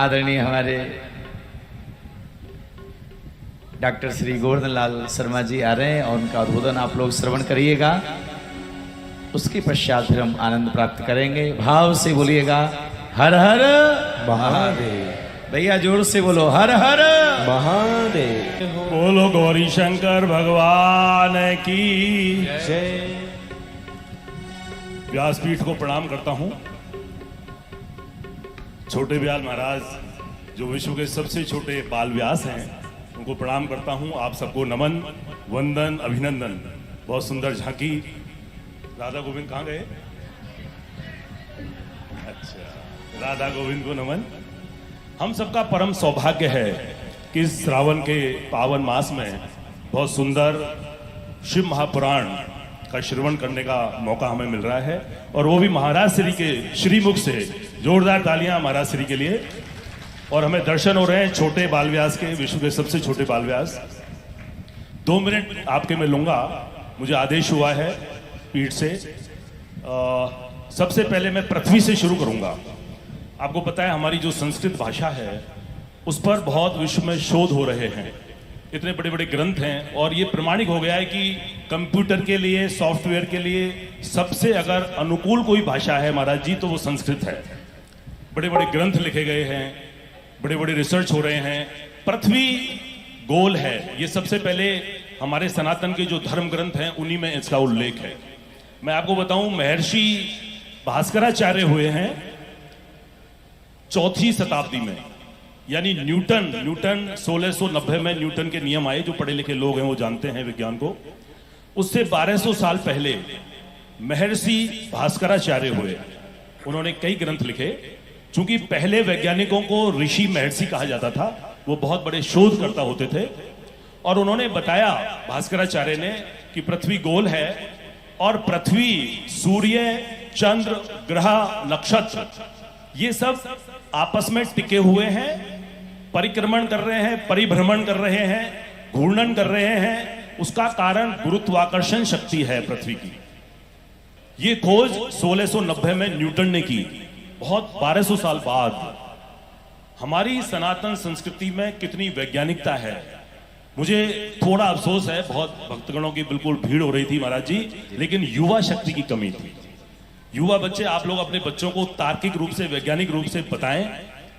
आदरणीय हमारे डॉक्टर श्री गोवर्धन लाल शर्मा जी आ रहे हैं और उनका उद्बोधन आप लोग श्रवण करिएगा। उसके पश्चात फिर हम आनंद प्राप्त करेंगे। भाव से बोलिएगा हर हर महादेव। भैया जोर से बोलो हर हर महादेव। बोलो गौरी शंकर भगवान की जय। व्यासपीठ को प्रणाम करता हूं। छोटे ब्याल महाराज जो विश्व के सबसे छोटे बाल व्यास हैं, उनको प्रणाम करता हूं। आप सबको नमन, वंदन, अभिनंदन। बहुत सुंदर झांकी। राधा गोविंद कहाँ गए? अच्छा, राधा गोविंद को नमन। हम सबका परम सौभाग्य है कि इस श्रावण के पावन मास में बहुत सुंदर शिव महापुराण का श्रवण करने का मौका हमें मिल रहा है, और वो भी महाराज श्री के श्रीमुख से। जोरदार तालियां महाराज श्री के लिए। और हमें दर्शन हो रहे हैं छोटे बाल व्यास के, विश्व के सबसे छोटे बाल व्यास। 2 मिनट आपके मैं लूंगा, मुझे आदेश हुआ है पीठ से। सबसे पहले मैं पृथ्वी से शुरू करूंगा। आपको पता है हमारी जो संस्कृत भाषा है उस पर बहुत विश्व में शोध हो रहे हैं। इतने बड़े बड़े ग्रंथ हैं, और ये प्रमाणिक हो गया है कि कंप्यूटर के लिए, सॉफ्टवेयर के लिए सबसे अगर अनुकूल कोई भाषा है महाराज जी तो वो संस्कृत है। बड़े बड़े ग्रंथ लिखे गए हैं, बड़े बड़े रिसर्च हो रहे हैं। पृथ्वी गोल है, ये सबसे पहले हमारे सनातन के जो धर्म ग्रंथ हैं उन्हीं में इसका उल्लेख है। मैं आपको बताऊं, महर्षि भास्कराचार्य हुए हैं 4वीं शताब्दी में, यानी न्यूटन 1690 में न्यूटन के नियम आए। जो पढ़े लिखे लोग हैं वो जानते हैं विज्ञान को। उससे 1200 साल पहले महर्षि भास्कराचार्य हुए। उन्होंने कई ग्रंथ लिखे। चूंकि पहले वैज्ञानिकों को ऋषि महर्षि कहा जाता था, वो बहुत बड़े शोधकर्ता होते थे, और उन्होंने बताया भास्कराचार्य ने कि पृथ्वी गोल है, और पृथ्वी, सूर्य, चंद्र, ग्रह, नक्षत्र ये सब आपस में टिके हुए हैं, परिक्रमण कर रहे हैं, परिभ्रमण कर रहे हैं, घूर्णन कर रहे हैं। उसका कारण गुरुत्वाकर्षण शक्ति है पृथ्वी की। ये खोज 1690 में न्यूटन ने की। बहुत 1200 साल बाद हमारी सनातन संस्कृति में कितनी वैज्ञानिकता है। मुझे थोड़ा अफसोस है, बहुत भक्तगणों की बिल्कुल भीड़ हो रही थी महाराज जी, लेकिन युवा शक्ति की कमी थी। युवा बच्चे, आप लोग अपने बच्चों को तार्किक रूप से, वैज्ञानिक रूप से बताएं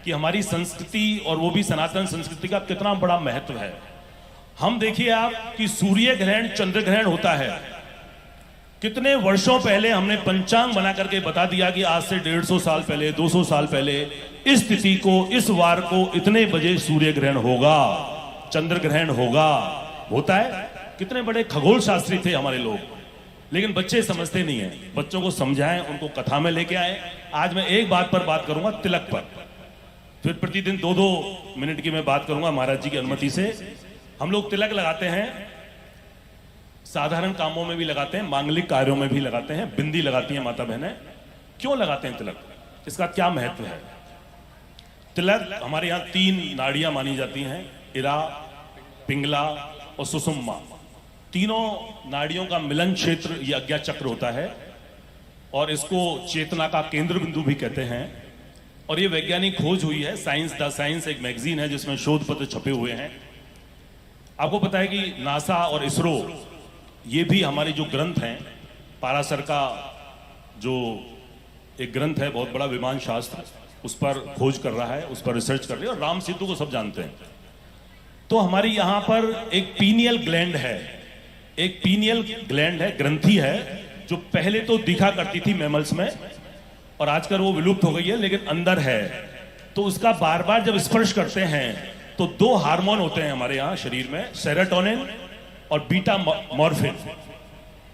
कि हमारी संस्कृति और वो भी सनातन संस्कृति का कितना बड़ा महत्व है। हम देखिए आप कि सूर्य ग्रहण, चंद्र ग्रहण होता है। कितने वर्षों पहले हमने पंचांग बना करके बता दिया कि आज से 150 साल पहले, 200 साल पहले इस तिथि को, इस वार को इतने बजे सूर्य ग्रहण होगा, चंद्र ग्रहण होगा। होता है। कितने बड़े खगोल शास्त्री थे हमारे लोग, लेकिन बच्चे समझते नहीं है। बच्चों को समझाएं, उनको कथा में लेके आए। आज मैं एक बात पर बात करूंगा, तिलक पर। फिर प्रतिदिन 2-2 मिनट की मैं बात करूंगा महाराज जी की अनुमति से। हम लोग तिलक लगाते हैं, साधारण कामों में भी लगाते हैं, मांगलिक कार्यों में भी लगाते हैं। बिंदी लगाती हैं माता बहनें। क्यों लगाते हैं तिलक? इसका क्या महत्व है? तिलक हमारे यहाँ 3 नाड़ियां मानी जाती हैं, इरा, पिंगला और सुषुम्ना। तीनों नाड़ियों का मिलन क्षेत्र ये आज्ञा चक्र होता है, और इसको चेतना का केंद्र बिंदु भी कहते हैं। और ये वैज्ञानिक खोज हुई है। साइंस द साइंस एक मैगजीन है जिसमें शोध पत्र छपे हुए हैं। आपको पता है कि नासा और इसरो ये भी हमारे जो ग्रंथ हैं, पाराशर का जो एक ग्रंथ है, बहुत बड़ा विमान शास्त्र, उस पर खोज कर रहा है, उस पर रिसर्च कर रही है। और राम सेतु को सब जानते हैं। तो हमारी यहाँ पर एक पीनियल ग्लैंड है, एक पीनियल ग्लैंड है, ग्रंथि है, जो पहले तो दिखा करती थी मैमल्स में, और आजकल वो विलुप्त हो गई है, लेकिन अंदर है। तो उसका बार बार जब स्पर्श करते हैं तो 2 हार्मोन होते हैं हमारे यहाँ शरीर में, सेरोटोनिन और बीटा मॉर्फिन।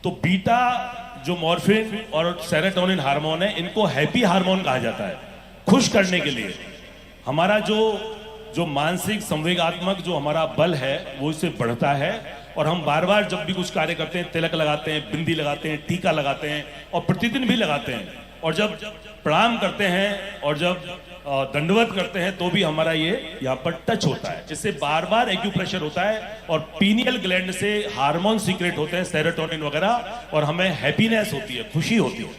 तो बीटा जो मॉर्फिन और सेरोटोनिन हार्मोन है, इनको हैप्पी हार्मोन कहा जाता है, खुश करने के लिए। हमारा जो मानसिक संवेगात्मक जो हमारा बल है वो इससे बढ़ता है। और हम बार बार जब भी कुछ कार्य करते हैं, तिलक लगाते हैं, बिंदी लगाते हैं, टीका लगाते हैं, और प्रतिदिन भी लगाते हैं। और जब प्रणाम करते हैं और जब दंडवत करते हैं तो भी हमारा ये यहाँ पर टच होता है। इससे बार बार एक्यूप्रेशर होता है, और पीनियल ग्लैंड से हार्मोन सीक्रेट होते हैं, सेरोटोनिन वगैरह, और हमें हैप्पीनेस होती है, खुशी होती है,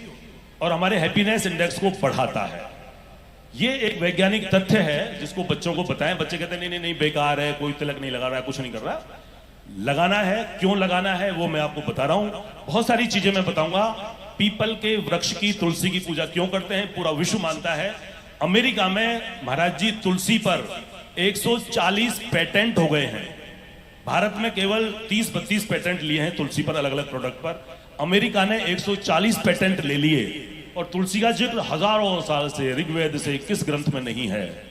और हमारे हैप्पीनेस इंडेक्स को बढ़ाता है। ये एक वैज्ञानिक तथ्य है जिसको बच्चों को बताएं। बच्चे कहते हैं नहीं नहीं नहीं बेकार है, कोई तिलक नहीं लगा रहा है, कुछ नहीं कर रहा। लगाना है, क्यों लगाना है वो मैं आपको बता रहा हूं। बहुत सारी चीजें मैं बताऊंगा। पीपल के वृक्ष की, तुलसी की पूजा क्यों करते हैं, पूरा विश्व मानता है। अमेरिका में महाराज जी तुलसी पर 140 पेटेंट हो गए हैं। भारत में केवल 30-32 पेटेंट लिए हैं तुलसी पर, अलग अलग प्रोडक्ट पर। अमेरिका ने 140 पेटेंट ले लिए। और तुलसी का जिक्र हजारों साल से ऋग्वेद से किस ग्रंथ में नहीं है।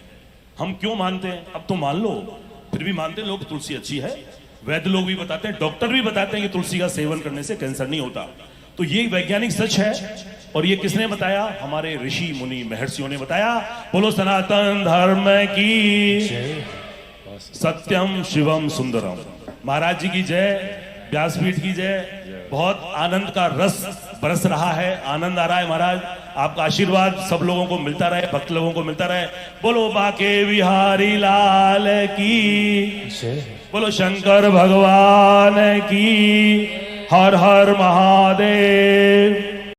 हम क्यों मानते हैं, अब तो मान लो, फिर भी मानते हैं लोग तुलसी अच्छी है। वैद्य लोग भी बताते हैं, डॉक्टर भी बताते हैं कि तुलसी का सेवन करने से कैंसर नहीं होता। तो ये वैज्ञानिक सच है। और ये किसने बताया, हमारे ऋषि मुनि महर्षियों ने बताया। बोलो सनातन धर्म की, सत्यम शिवम सुंदरम। महाराज जी की जय, व्यासपीठ की जय। बहुत आनंद का रस बरस रहा है, आनंद आ रहा है महाराज। आपका आशीर्वाद सब लोगों को मिलता रहे, भक्त लोगों को मिलता रहे। बोलो बाके बिहारी लाल की, बोलो शंकर भगवान की। हर हर महादेव।